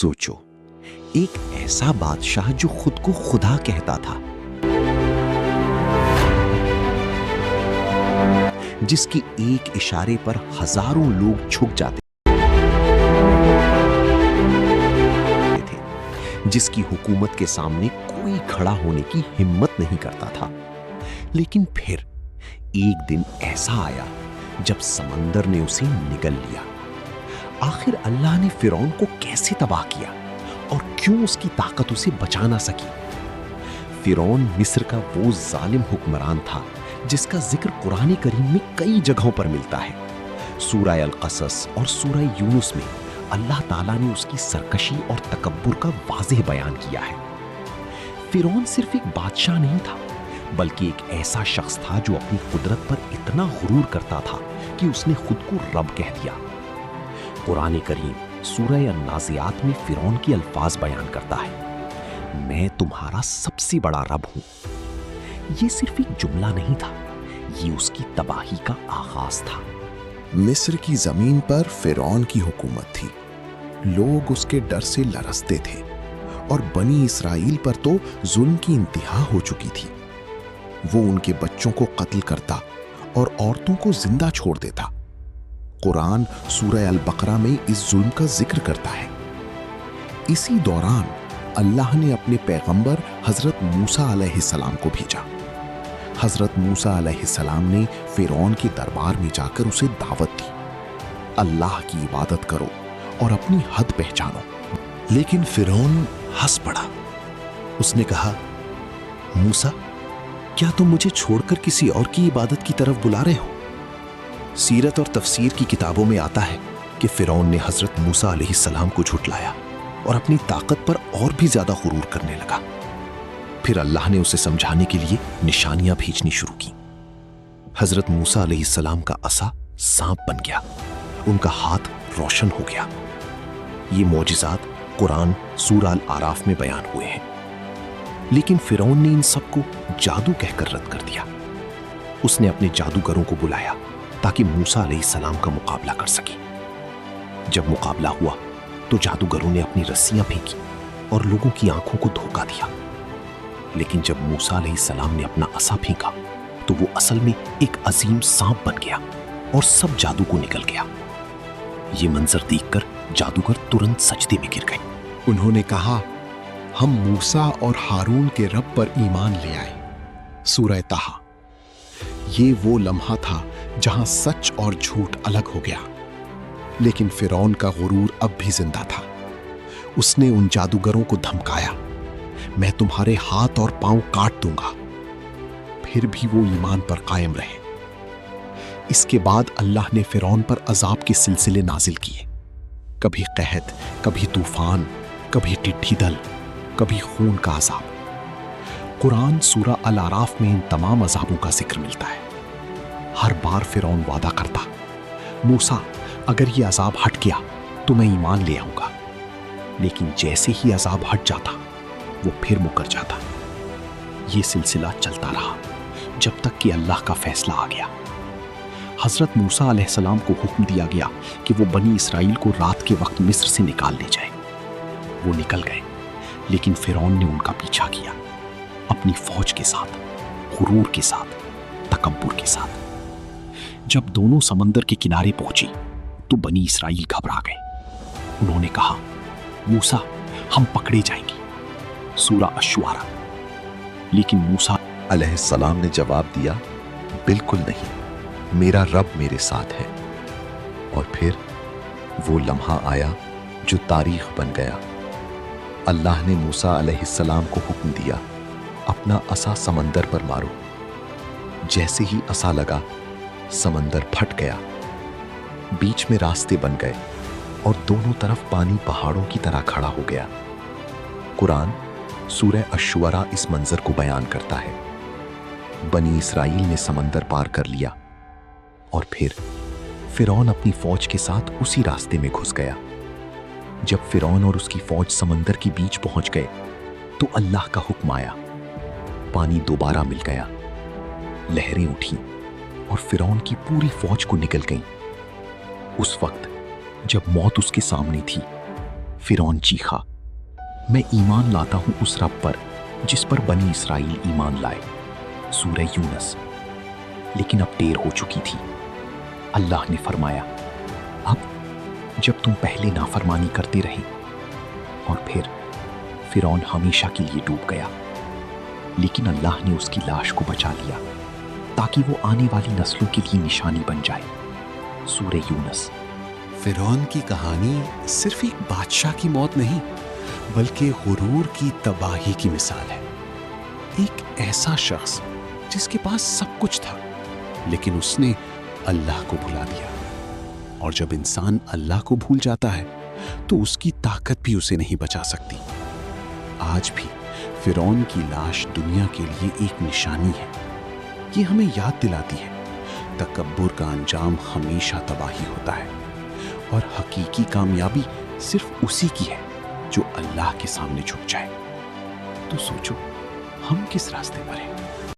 सोचो, एक ऐसा बादशाह जो खुद को खुदा कहता था, जिसके एक इशारे पर हजारों लोग झुक जाते थे, जिसकी हुकूमत के सामने कोई खड़ा होने की हिम्मत नहीं करता था। लेकिन फिर एक दिन ऐसा आया जब समंदर ने उसे निगल लिया। आखिर अल्लाह ने फिरौन को कैसे तबाह किया और क्यों उसकी ताकत उसे बचा ना सकी? फिरौन मिस्र का वो जालिम हुक्मरान था जिसका जिक्र कुरान करीम में कई जगहों पर मिलता है। सूरह अल-क़सस और सूरह यूनुस में अल्लाह ताला ने उसकी सरकशी और तकब्बुर का वाज़ेह बयान किया है। फिरौन सिर्फ एक बादशाह नहीं था, बल्कि एक ऐसा शख्स था जो अपनी कुदरत पर इतना गुरूर करता था कि उसने खुद को रब कह दिया। कुरान करीम सूरह अन-नाज़ियात में फिरौन के अल्फाज बयान करता है, मैं तुम्हारा सबसे बड़ा रब हूं। ये सिर्फ एक जुमला नहीं था, ये उसकी तबाही का आगाज था। मिस्र की जमीन पर फिरौन की हुकूमत थी। लोग उसके डर से लरसते थे और बनी इसराइल पर तो जुल्म की इंतहा हो चुकी थी। वो उनके बच्चों को कत्ल करता और औरतों को जिंदा छोड़ देता। कुरान सूरह अल-बकरा में इस जुल्म का जिक्र करता है। इसी दौरान अल्लाह ने अपने पैगंबर हजरत मूसा अलैहिस्सलाम को भेजा। हजरत मूसा अलैहिस्सलाम ने फिरौन के दरबार में जाकर उसे दावत दी, अल्लाह की इबादत करो और अपनी हद पहचानो। लेकिन फिरौन हंस पड़ा। उसने कहा, मूसा, क्या तुम मुझे छोड़कर किसी और की इबादत की तरफ बुला रहे हो? सीरत और तफसीर की किताबों में आता है कि फिरौन ने हजरत मूसा अलैहिस्सलाम को झुठलाया और अपनी ताकत पर और भी ज्यादा गुरूर करने लगा। फिर अल्लाह ने उसे समझाने के लिए निशानियां भेजनी शुरू की। हजरत मूसा अलैहिस्सलाम का असा सांप बन गया, उनका हाथ रोशन हो गया। ये मौजिज़ात कुरान सूरह अल-आराफ में बयान हुए हैं। लेकिन फिरौन ने इन सबको जादू कहकर रद्द कर दिया। उसने अपने जादूगरों को बुलाया ताकि मूसा अलैहिस्सलाम का मुकाबला कर सके। जब मुकाबला हुआ तो जादूगरों ने अपनी रस्सियां फेंकी और लोगों की आंखों को धोखा दिया। लेकिन जब मूसा अलैहिस्सलाम ने अपना असा फेंका तो वो असल में एक अजीम सांप बन गया और सब जादू को निकल गया। ये मंजर देखकर जादूगर तुरंत सजदे में गिर गए। उन्होंने कहा, हम मूसा और हारून के रब पर ईमान ले आए। सूरह ताहा। ये वो लम्हा था जहां सच और झूठ अलग हो गया। लेकिन फिरौन का गुरूर अब भी जिंदा था। उसने उन जादूगरों को धमकाया, मैं तुम्हारे हाथ और पांव काट दूंगा। फिर भी वो ईमान पर कायम रहे। इसके बाद अल्लाह ने फिरौन पर अजाब के सिलसिले नाजिल किए। कभी कहत, कभी तूफान, कभी टिड्डी दल, कभी खून का अजाब। कुरान सूरह अल-आराफ में इन तमाम अजाबों का जिक्र मिलता है। हर बार फिरौन वादा करता, मूसा, अगर ये अजाब हट गया तो मैं ईमान ले आऊंगा। लेकिन जैसे ही अजाब हट जाता वो फिर मुकर जाता। ये सिलसिला चलता रहा जब तक कि अल्लाह का फैसला आ गया। हजरत मूसा अलैहिस्सलाम को हुक्म दिया गया कि वो बनी इसराइल को रात के वक्त मिस्र से निकाल ले जाए। वो निकल गए, लेकिन फिरौन ने उनका पीछा किया, अपनी फौज के साथ, गुरूर के साथ, तकब्बुर के साथ। जब दोनों समंदर के किनारे पहुंची तो बनी इसराइल घबरा गए। उन्होंने कहा, मूसा, हम पकड़े जाएंगे। सूरह अश-शुआरा। लेकिन मूसा अलैहिस्सलाम ने जवाब दिया, बिल्कुल नहीं, मेरा रब मेरे साथ है। और फिर वो लम्हा आया जो तारीख बन गया। अल्लाह ने मूसा अलैहिस्सलाम को हुक्म दिया, अपना असा समंदर पर मारो। जैसे ही असा लगा, समंदर फट गया, बीच में रास्ते बन गए और दोनों तरफ पानी पहाड़ों की तरह खड़ा हो गया। कुरान सूरह अश-शुआरा इस मंजर को बयान करता है। बनी इसराइल ने समंदर पार कर लिया और फिर फिरौन अपनी फौज के साथ उसी रास्ते में घुस गया। जब फिरौन और उसकी फौज समंदर के बीच पहुंच गए तो अल्लाह का हुक्म आया, पानी दोबारा मिल गया, लहरें उठी और फिरौन की पूरी फौज को निकल गईं। उस वक्त जब मौत उसके सामने थी, फिरौन चीखा, मैं ईमान लाता हूं उस रब पर जिस पर बनी इसराइल ईमान लाए। सूरह यूनस। लेकिन अब देर हो चुकी थी। अल्लाह ने फरमाया, अब जब तुम पहले नाफरमानी करते रहे। और फिर फिरौन हमेशा के लिए डूब गया। लेकिन अल्लाह ने उसकी लाश को बचा लिया ताकि वो आने वाली नस्लों के लिए निशानी बन जाए। सूरह यूनस। फिरौन की कहानी सिर्फ एक बादशाह की मौत नहीं, बल्कि गुरूर की तबाही की मिसाल है। एक ऐसा शख्स जिसके पास सब कुछ था, लेकिन उसने अल्लाह को भुला दिया। और जब इंसान अल्लाह को भूल जाता है तो उसकी ताकत भी उसे नहीं बचा सकती। आज भी फिरौन की लाश दुनिया के लिए एक निशानी है। ये हमें याद दिलाती है, तकब्बुर का अंजाम हमेशा तबाही होता है और हकीकी कामयाबी सिर्फ उसी की है जो अल्लाह के सामने झुक जाए। तो सोचो, हम किस रास्ते पर हैं?